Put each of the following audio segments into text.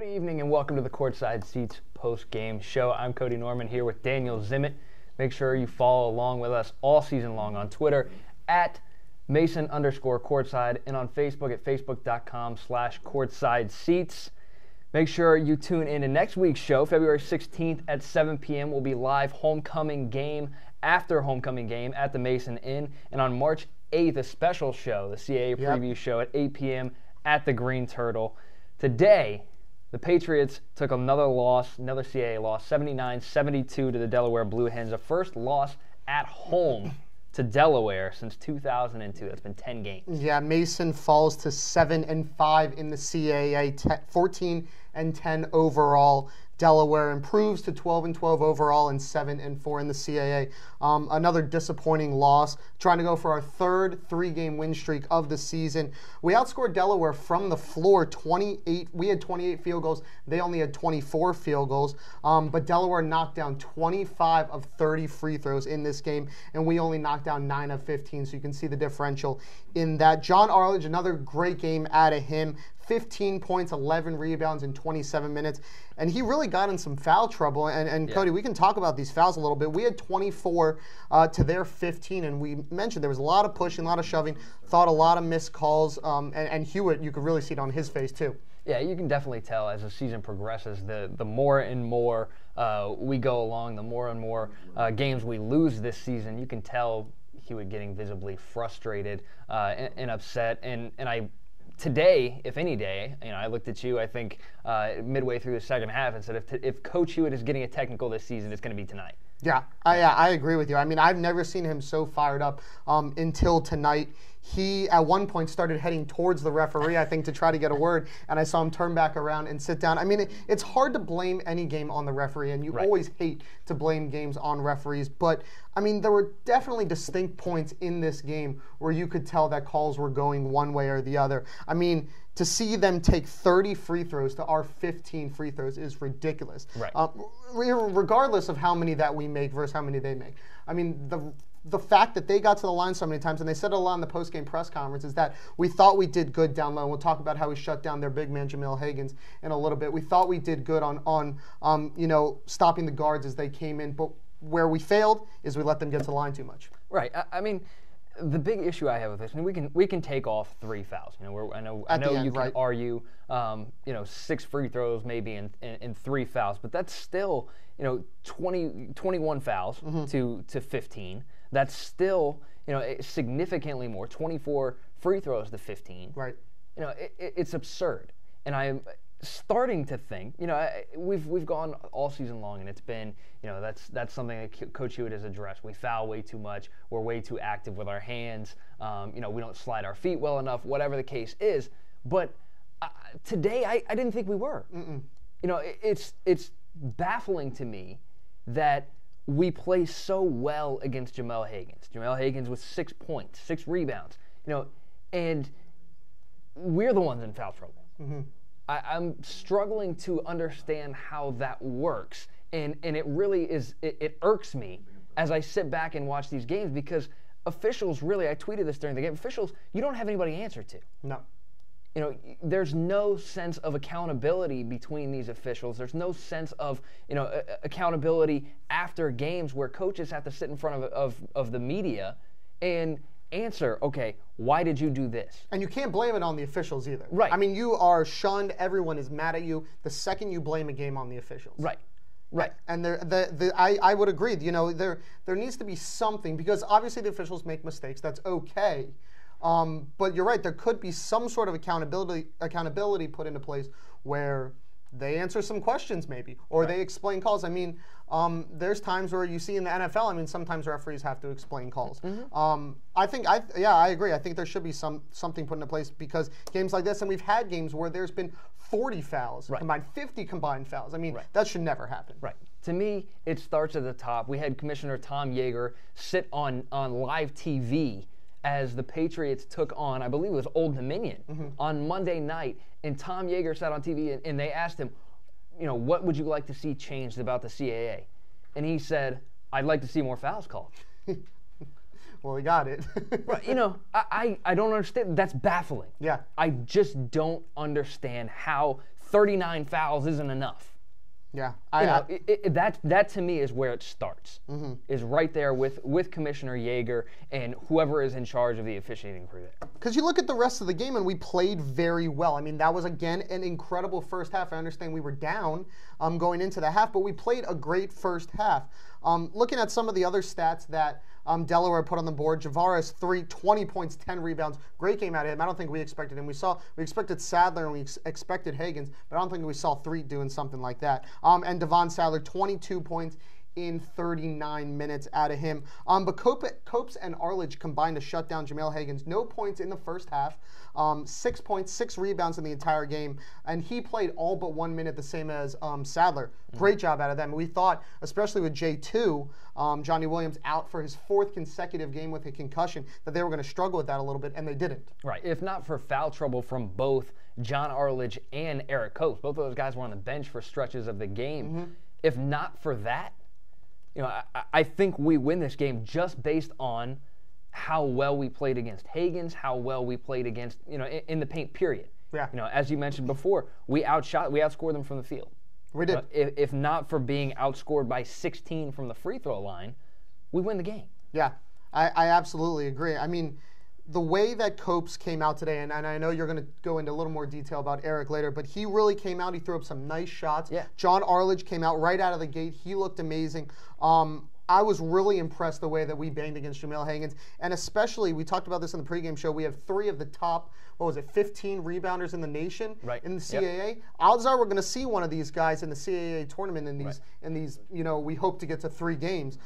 evening and welcome to the Courtside Seats post-game show. I'm Cody Norman here with Daniel Zimmett. Make sure you follow along with us all season long on Twitter at Mason_Courtside and on Facebook at facebook.com/Courtside Seats. Make sure you tune in to next week's show, February 16th at 7 p.m. will be live homecoming game after homecoming game at the Mason Inn. And on March 8th, a special show, the CAA preview show at 8 p.m. at the Green Turtle. Today, the Patriots took another loss, another CAA loss, 79-72 to the Delaware Blue Hens, a first loss at home to Delaware since 2002. That's been 10 games. Yeah, Mason falls to 7-5 in the CAA, 14-10 overall. Delaware improves to 12-12 overall and 7-4 in the CAA. Another disappointing loss. Trying to go for our third three-game win streak of the season. We outscored Delaware from the floor 28. We had 28 field goals. They only had 24 field goals. But Delaware knocked down 25 of 30 free throws in this game, and we only knocked down 9 of 15. So you can see the differential in that. John Arledge, another great game out of him. 15 points, 11 rebounds in 27 minutes. And he really got in some foul trouble. And Cody, we can talk about these fouls a little bit. We had 24 to their 15, and we mentioned there was a lot of pushing, a lot of shoving, thought a lot of missed calls. And Hewitt, you could really see it on his face too. Yeah, you can definitely tell as the season progresses, the more and more we go along, the more and more games we lose this season. You can tell Hewitt getting visibly frustrated and upset. And today, if any day, I looked at you, I think, midway through the second half and said, if Coach Hewitt is getting a technical this season, it's going to be tonight. Yeah, I agree with you. I mean, I've never seen him so fired up until tonight. He, at one point, started heading towards the referee, I think, to try to get a word, and I saw him turn back around and sit down. I mean, it's hard to blame any game on the referee, and you always hate to blame games on referees, but, I mean, there were definitely distinct points in this game where you could tell that calls were going one way or the other. I mean, to see them take 30 free throws to our 15 free throws is ridiculous. Right. Regardless of how many that we make versus how many they make. I mean, the fact that they got to the line so many times, and they said it a lot in the post-game press conference, is that we thought we did good down low. We'll talk about how we shut down their big man, Jamil Higgins, in a little bit. We thought we did good on stopping the guards as they came in, but where we failed is we let them get to the line too much. Right. I mean, the big issue I have with this, I mean, we can take off 3 fouls. I know you can argue, 6 free throws maybe in 3 fouls, but that's still 21 fouls to 15. That's still significantly more. 24 free throws to 15. Right. It's absurd, and I'm starting to think, we've gone all season long, and it's been, that's something that Coach Hewitt has addressed. We foul way too much. We're way too active with our hands. We don't slide our feet well enough, whatever the case is. But today, I didn't think we were. It's baffling to me that we play so well against Jamil Higgins. Jamil Higgins with 6 points, 6 rebounds, and we're the ones in foul trouble. I'm struggling to understand how that works, and it really is, it irks me as I sit back and watch these games, because officials really, I tweeted this during the game, officials, you don't have anybody to answer to. No. There's no sense of accountability between these officials. There's no sense of, accountability after games where coaches have to sit in front of the media and answer, okay, why did you do this? And you can't blame it on the officials either. Right. I mean, you are shunned. Everyone is mad at you the second you blame a game on the officials. Right. Right. And I would agree. There needs to be something, because obviously the officials make mistakes. That's okay. But you're right. There could be some sort of accountability put into place where they answer some questions maybe, or they explain calls. I mean, there's times where you see in the NFL, I mean, sometimes referees have to explain calls. I agree. I think there should be something put into place, because games like this, and we've had games where there's been 40 fouls combined, 50 combined fouls. I mean, that should never happen. Right. To me, it starts at the top. We had Commissioner Tom Yeager sit on live TV as the Patriots took on, I believe it was Old Dominion, on Monday night, and Tom Yeager sat on TV, and they asked him, what would you like to see changed about the CAA? And he said, I'd like to see more fouls called. Well, he got it. Right, I don't understand. That's baffling. Yeah. I just don't understand how 39 fouls isn't enough. Yeah, that to me is where it starts. Is right there with Commissioner Yeager and whoever is in charge of the officiating crew there. Because you look at the rest of the game and we played very well. I mean, that was again an incredible first half. I understand we were down going into the half, but we played a great first half. Looking at some of the other stats that Delaware put on the board, Javaris 20 points, 10 rebounds. Great game out of him. I don't think we expected him. We expected Sadler and we expected Higgins, but I don't think we saw Threet doing something like that. And Devon Sadler, 22 points in 39 minutes out of him. But Copes and Arledge combined to shut down Jamel Higgins. No points in the first half. 6 points, 6 rebounds in the entire game. And he played all but 1 minute, the same as Sadler. Great job out of them. We thought, especially with J2, Johnny Williams out for his 4th consecutive game with a concussion, that they were going to struggle with that a little bit, and they didn't. Right. If not for foul trouble from both John Arledge and Eric Copes, both of those guys were on the bench for stretches of the game. If not for that, I think we win this game just based on how well we played against Higgins, how well we played against, in the paint, period. Yeah. As you mentioned before, we outscored them from the field. We did. If not for being outscored by 16 from the free throw line, we win the game. Yeah, I absolutely agree. I mean, the way that Copes came out today, and I know you're going to go into a little more detail about Eric later, but he really came out. He threw up some nice shots. Yeah. John Arledge came out right out of the gate. He looked amazing. I was really impressed the way that we banged against Jamel Higgins, and especially, we talked about this in the pregame show, we have 3 of the top, 15 rebounders in the nation in the CAA. Yep. Odds are we're going to see one of these guys in the CAA tournament in these, we hope to get to 3 games.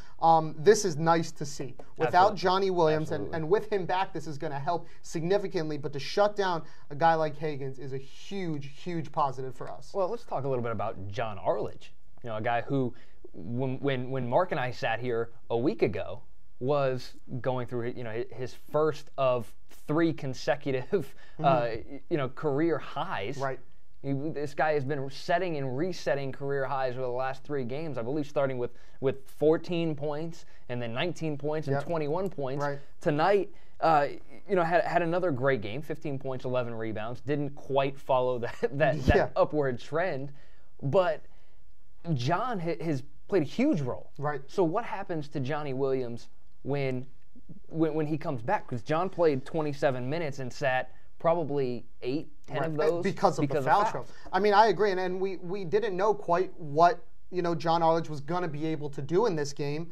This is nice to see. Without Johnny Williams and with him back, this is going to help significantly, but to shut down a guy like Higgins is a huge, huge positive for us. Well, let's talk a little bit about John Arledge, a guy who, when Mark and I sat here a week ago, was going through his first of 3 consecutive career highs. Right. This guy has been setting and resetting career highs over the last 3 games. I believe starting with 14 points and then 19 points and 21 points. Right. Tonight, had another great game. 15 points, 11 rebounds. Didn't quite follow that upward trend, but John has played a huge role. Right. So what happens to Johnny Williams when he comes back? Because John played 27 minutes and sat probably 8, 10 of those because of the foul trouble. I mean, I agree, and we didn't know quite what John Arledge was going to be able to do in this game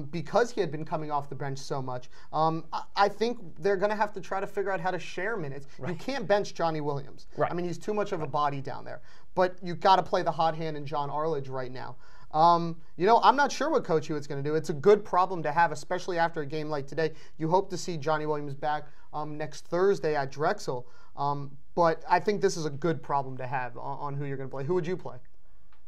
because he had been coming off the bench so much. I think they're going to have to try to figure out how to share minutes. Right. You can't bench Johnny Williams. Right. I mean, he's too much of a body down there. But you got to play the hot hand in John Arledge right now. I'm not sure what Coach Hewitt's going to do. It's a good problem to have, especially after a game like today. You hope to see Johnny Williams back next Thursday at Drexel. But I think this is a good problem to have on who you're going to play. Who would you play?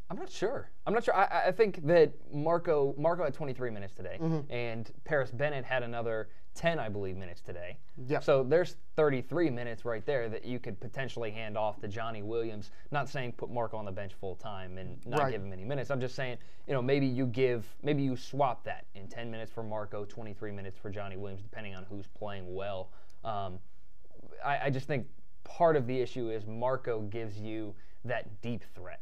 I'm not sure. I think that Marco had 23 minutes today, and Paris Bennett had another 10, I believe, minutes today. Yep. So there's 33 minutes right there that you could potentially hand off to Johnny Williams. Not saying put Marco on the bench full time and not give him any minutes. I'm just saying, maybe you swap that in 10 minutes for Marco, 23 minutes for Johnny Williams, depending on who's playing well. I just think part of the issue is Marco gives you that deep threat.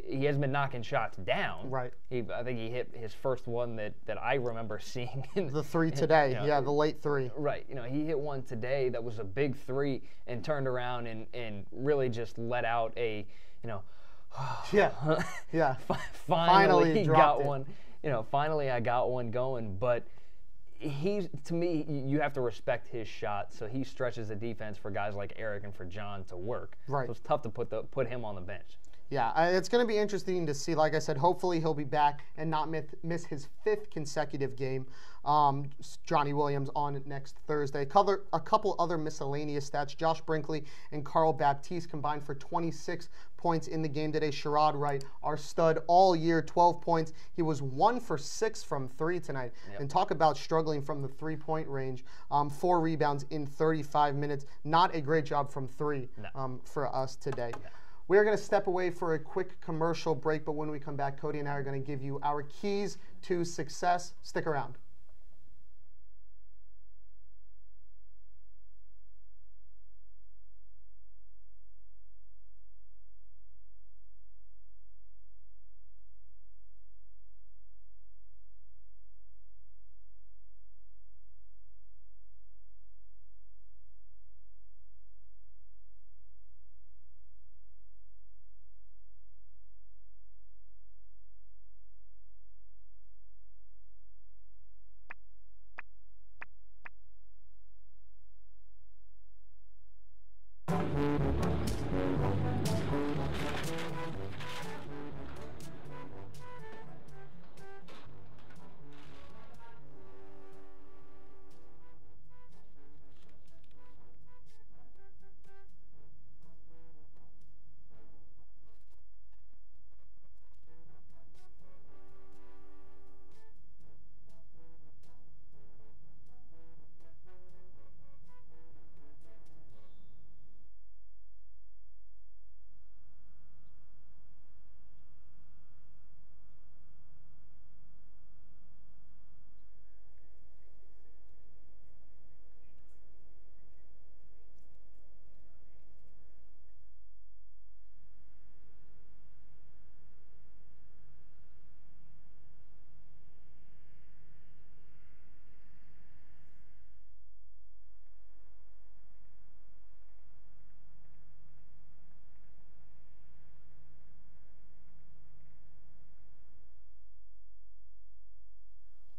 He hasn't been knocking shots down. Right. I think he hit his first one that I remember seeing. The 3 today. The late 3. Right. He hit one today that was a big 3 and turned around and really just let out a, finally got one. Finally I got one going. But to me, you have to respect his shot. So he stretches the defense for guys like Eric and for John to work. Right. So it's tough to put him on the bench. Yeah, it's going to be interesting to see. Like I said, hopefully he'll be back and not miss his 5th consecutive game. Johnny Williams on next Thursday. A couple other miscellaneous stats. Josh Brinkley and Carl Baptiste combined for 26 points in the game today. Sherrod Wright, our stud all year, 12 points. He was 1 for 6 from 3 tonight. Yep. And talk about struggling from the 3-point range. 4 rebounds in 35 minutes. Not a great job from 3 for us today. No. We are going to step away for a quick commercial break, but when we come back, Cody and I are going to give you our keys to success. Stick around.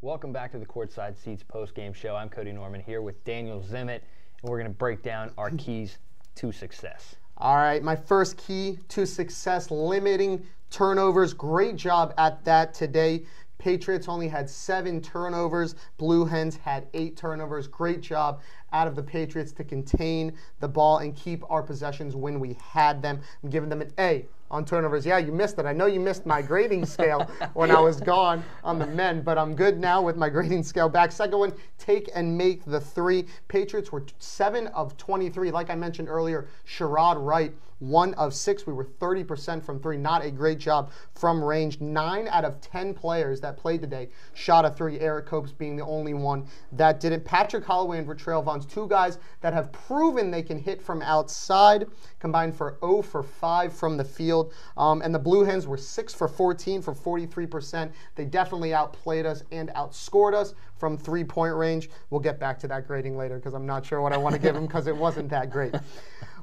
Welcome back to the Courtside Seats post-game show. I'm Cody Norman here with Daniel Zimmett, and we're going to break down our keys to success. All right, my first key to success, limiting turnovers. Great job at that today. Patriots only had 7 turnovers. Blue Hens had 8 turnovers. Great job out of the Patriots to contain the ball and keep our possessions when we had them. I'm giving them an A on turnovers. Yeah, you missed it. I know you missed my grading scale when I was gone on the men, but I'm good now with my grading scale back. Second one, take and make the 3. Patriots were 7 of 23. Like I mentioned earlier, Sherrod Wright, 1 of 6. We were 30% from 3. Not a great job from range. 9 out of 10 players that played today shot a 3. Eric Copes being the only one that didn't. Patrick Holloway and Vertrail Vaughns, 2 guys that have proven they can hit from outside, combined for 0 for 5 from the field. And the Blue Hens were 6 for 14 for 43%. They definitely outplayed us and outscored us from 3-point range. We'll get back to that grading later because I'm not sure what I want to give them because it wasn't that great.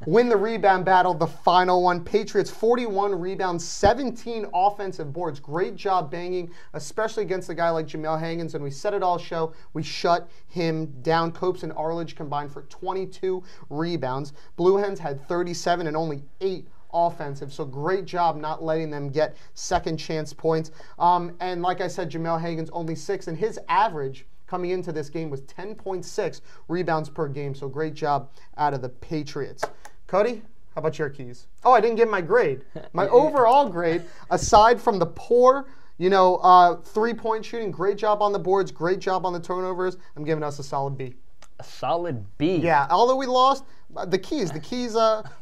Win the rebound battle, the final one. Patriots 41 rebounds, 17 offensive boards. Great job banging, especially against a guy like Jamel Higgins. And we said it all show. We shut him down. Copes and Arledge combined for 22 rebounds. Blue Hens had 37 and only 8 offensive. So great job not letting them get second chance points. And like I said, Jamel Higgins only 6, and his average coming into this game was 10.6 rebounds per game. So great job out of the Patriots. Cody, how about your keys? Oh, I didn't give my grade. My overall grade, aside from the poor, 3-point shooting, great job on the boards, great job on the turnovers, I'm giving us a solid B. A solid B? Yeah, although we lost, the keys,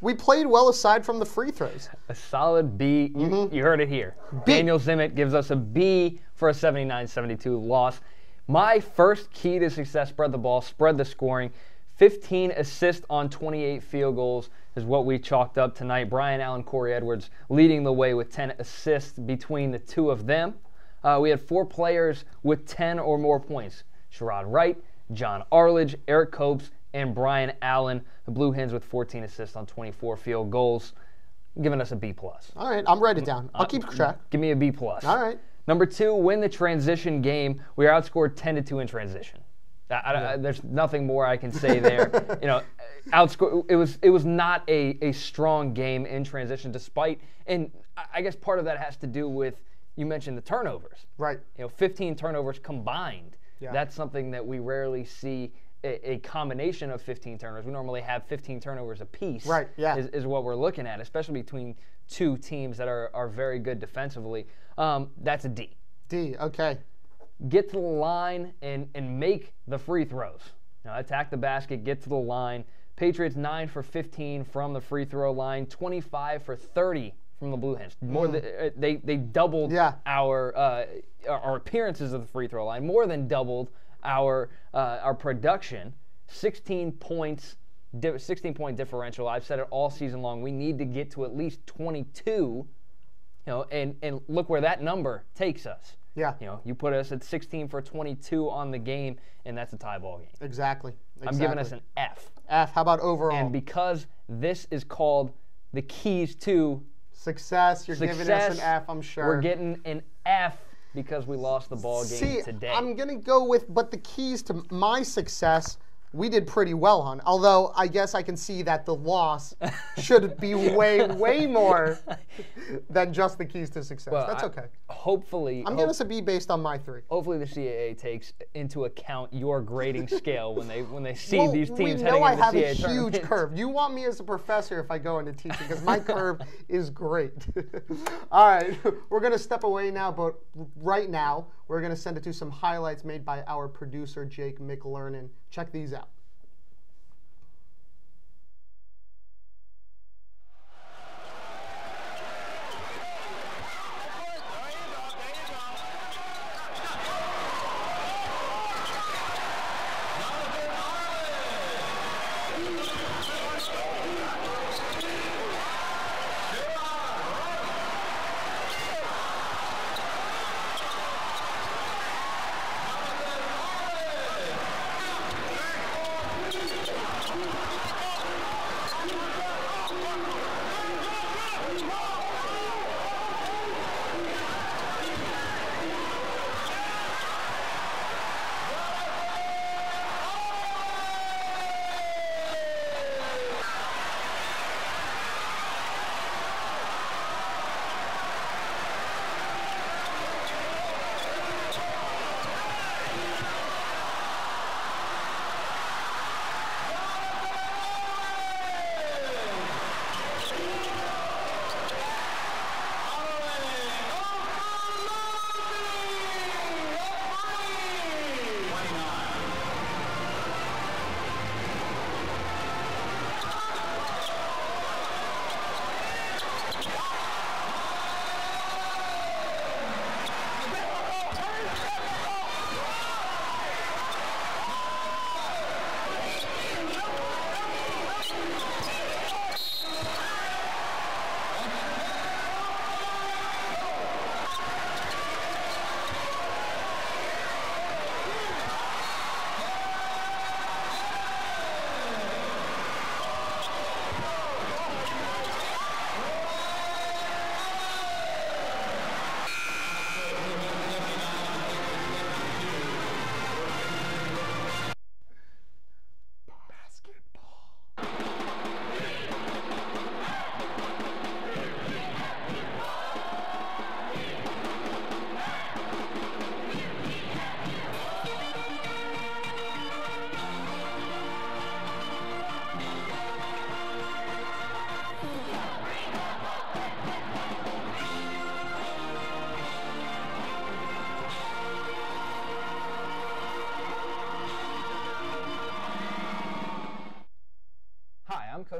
we played well aside from the free throws. A solid B. You heard it here. B. Daniel Zimmett gives us a B for a 79-72 loss. My first key to success, spread the ball, spread the scoring. 15 assists on 28 field goals is what we chalked up tonight. Brian Allen, Corey Edwards leading the way with 10 assists between the 2 of them. We had 4 players with 10 or more points. Sherrod Wright, John Arledge, Eric Copes, and Brian Allen. The Blue Hens with 14 assists on 24 field goals, giving us a B+. All right, I'm writing it down. I'll keep track. Give me a B+. All right. Number 2, win the transition game. We are outscored 10-2 in transition. There's nothing more I can say there. Outscore. It was not a strong game in transition, despite, and I guess part of that has to do with, you mentioned the turnovers. Right. 15 turnovers combined. Yeah. That's something that we rarely see. A combination of 15 turnovers. We normally have 15 turnovers apiece. Right. Yeah. Is what we're looking at, especially between 2 teams that are very good defensively. That's a D. D. Okay. Get to the line and make the free throws. Attack the basket, get to the line. Patriots 9 for 15 from the free throw line, 25 for 30 from the Blue Hens. They doubled our appearances of the free throw line, more than doubled our production. 16 points, 16-point differential. I've said it all season long. We need to get to at least 22. And look where that number takes us. Yeah. You put us at 16 for 22 on the game, and that's a tie ball game. Exactly. I'm giving us an F. F. How about overall? And because this is called the keys to success, you're giving us an F, I'm sure. We're getting an F because we lost the ball game today. I'm going to go with, but the keys to my success, we did pretty well on. Although I guess I can see that the loss should be way, way more than just the keys to success. Well, that's okay. Hopefully. I'm giving us a B based on my 3. Hopefully the CAA takes into account your grading scale when they see these teams heading into the CAA tournament. We know I have a huge curve. You want me as a professor if I go into teaching because my curve is great. All right, we're going to step away now, but right now we're going to send it to some highlights made by our producer, Jake McLernan. Check these out.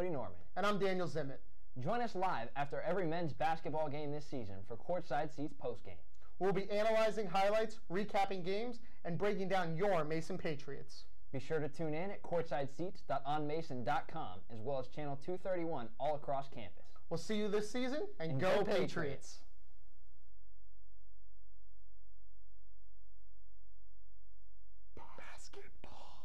Cody Norman. And I'm Daniel Zimmett. Join us live after every men's basketball game this season for Courtside Seats Postgame. We'll be analyzing highlights, recapping games, and breaking down your Mason Patriots. Be sure to tune in at courtsideseats.onmason.com as well as channel 231 all across campus. We'll see you this season, and go Patriots. Basketball.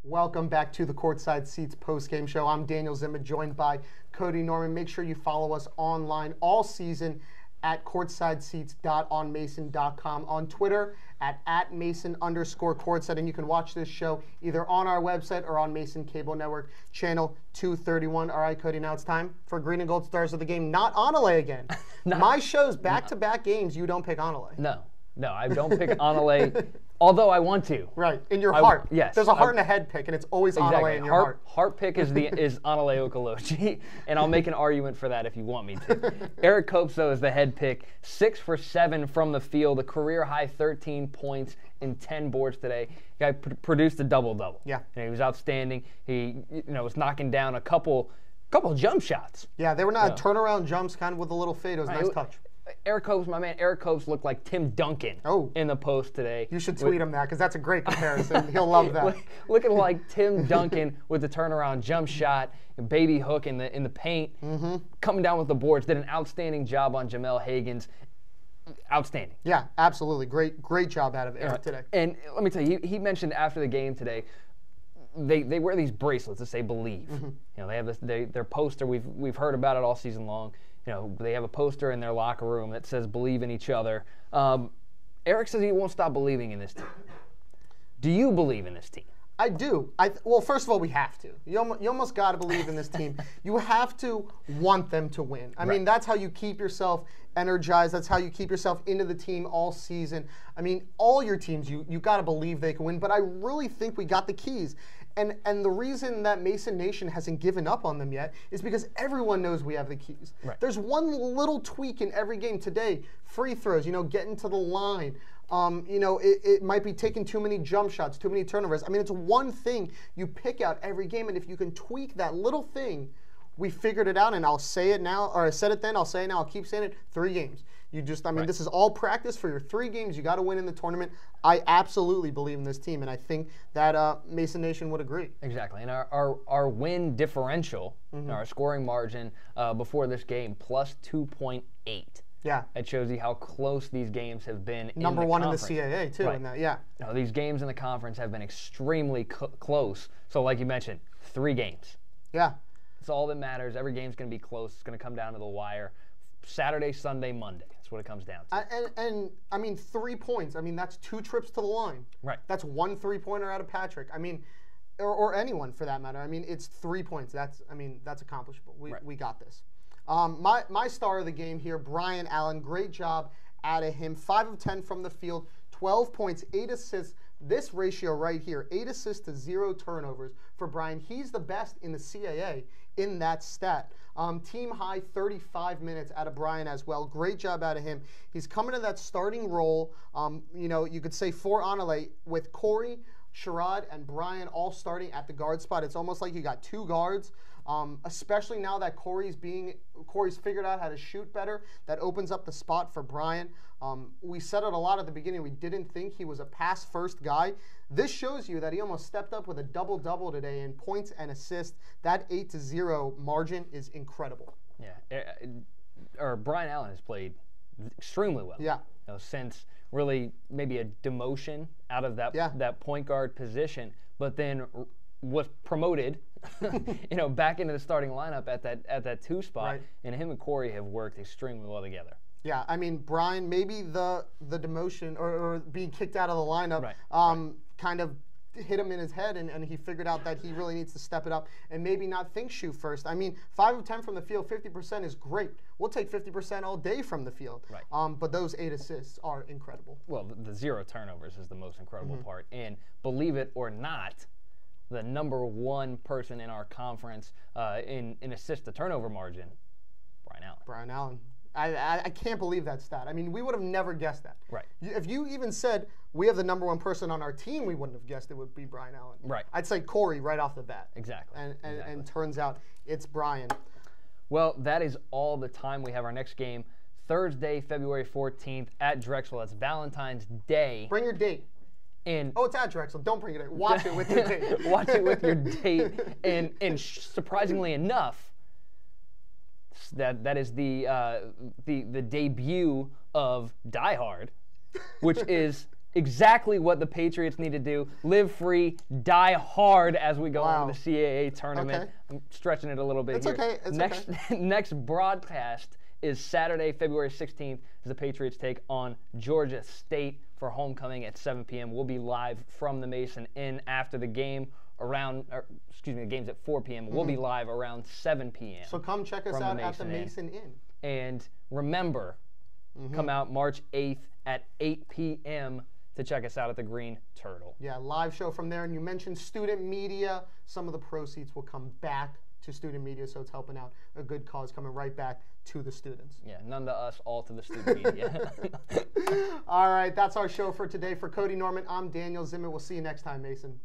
Welcome back to the Courtside Seats postgame show. I'm Daniel Zimmett, joined by Cody Norman. Make sure you follow us online all season at courtsideseats.onmason.com, on Twitter at @Mason_Courtside, and you can watch this show either on our website or on Mason Cable Network, channel 231. All right, Cody, now it's time for Green and Gold Stars of the Game. Not Onale again. My show's back-to-back games, you don't pick Onale. No, I don't pick Onale, although I want to. Right, in your heart. Yes. There's a heart and a head pick, and it's always Onale in your heart. Heart pick is Onale Okoloji, and I'll make an argument for that if you want me to. Eric Copes, though, is the head pick. 6 for 7 from the field, a career-high 13 points and 10 boards today. The guy produced a double-double. Yeah. And he was outstanding. He was knocking down a couple jump shots. Yeah, they were not turnaround jumps, kind of with a little fade. It was a nice touch. Eric Copes, my man, Eric Copes looked like Tim Duncan in the post today. You should tweet him that because that's a great comparison. He'll love that. Looking like Tim Duncan with the turnaround jump shot, baby hook in the paint, coming down with the boards. Did an outstanding job on Jamel Hagens. Outstanding. Yeah, absolutely. Great job out of Eric today. And let me tell you, he mentioned after the game today, they wear these bracelets that say "Believe." They have their poster. We've heard about it all season long. They have a poster in their locker room that says "Believe in each other." Eric says he won't stop believing in this team. Do you believe in this team? I do. Well, first of all, we have to. You almost got to believe in this team. You have to want them to win. I mean, that's how you keep yourself energized. That's how you keep yourself into the team all season. I mean, all your teams, you got to believe they can win. But I really think we got the keys. And the reason that Mason Nation hasn't given up on them yet is because everyone knows we have the keys. Right. There's one little tweak in every game today. Free throws, getting to the line. It might be taking too many jump shots, too many turnovers. I mean, it's one thing you pick out every game, and if you can tweak that little thing, we figured it out, and I'll say it now, or I said it then, I'll say it now, I'll keep saying it, 3 games. This is all practice for your 3 games. You got to win in the tournament. I absolutely believe in this team, and I think that Mason Nation would agree. Exactly, and our win differential, our scoring margin before this game, plus 2.8. Yeah. It shows you how close these games have been. Number in the one in the conference. CAA, too. Right. In that, yeah. No, these games in the conference have been extremely close. So like you mentioned, 3 games. Yeah. That's all that matters. Every game's going to be close. It's going to come down to the wire. Saturday, Sunday, Monday. That's what it comes down to. And I mean, 3 points. I mean, that's 2 trips to the line. Right. That's 1 3-pointer out of Patrick. I mean, or anyone for that matter. I mean, it's 3 points. That's accomplishable. We got this. My star of the game here, Brian Allen. Great job out of him. 5 of 10 from the field, 12 points, 8 assists. This ratio right here, 8 assists to 0 turnovers for Brian. He's the best in the CAA in that stat. Team high 35 minutes out of Brian as well. Great job out of him. He's coming to that starting role. You could say for Onale with Corey, Sherrod, and Brian all starting at the guard spot. It's almost like you got 2 guards. Especially now that Corey's figured out how to shoot better. That opens up the spot for Brian. We said it a lot at the beginning. We didn't think he was a pass-first guy. This shows you that he almost stepped up with a double-double today in points and assists. That 8-0 margin is incredible. Yeah, Brian Allen has played extremely well. Yeah. Since really maybe a demotion out of that point guard position, but then was promoted, back into the starting lineup at that 2 spot, right. And him and Corey have worked extremely well together. Yeah, I mean, Brian, maybe the demotion or being kicked out of the lineup kind of hit him in his head, and he figured out that he really needs to step it up and maybe not think shoot first. I mean, 5 of 10 from the field, 50% is great. We'll take 50% all day from the field. Right. But those 8 assists are incredible. Well, the 0 turnovers is the most incredible part. And believe it or not, the number 1 person in our conference in assist to turnover margin, Brian Allen. Brian Allen. I can't believe that stat. I mean, we would have never guessed that. Right. If you even said we have the #1 person on our team, we wouldn't have guessed it would be Brian Allen. Right. I'd say Corey right off the bat. Exactly. And turns out it's Brian. Well, that is all the time we have. Our next game, Thursday, February 14th at Drexel. That's Valentine's Day. Bring your date. Oh, it's at Drexel. Don't bring it. Watch it with your date. Watch it with your date. And surprisingly enough, that is the debut of Die Hard, which is exactly what the Patriots need to do. Live free, die hard as we go into the CAA tournament. Okay. I'm stretching it a little bit It's here. okay. It's okay. Next broadcast is Saturday, February 16th, as the Patriots take on Georgia State for homecoming at 7 p.m. We'll be live from the Mason Inn after the game the game's at 4 p.m. We'll be live around 7 p.m. So come check us out at the Mason Inn. And remember, come out March 8th at 8 p.m. to check us out at the Green Turtle. Yeah, live show from there. And you mentioned student media. Some of the proceeds will come back to student media, so it's helping out a good cause, coming right back to the students. Yeah, none to us, all to the student media. All right, that's our show for today. For Cody Norman, I'm Daniel Zimmett. We'll see you next time, Mason.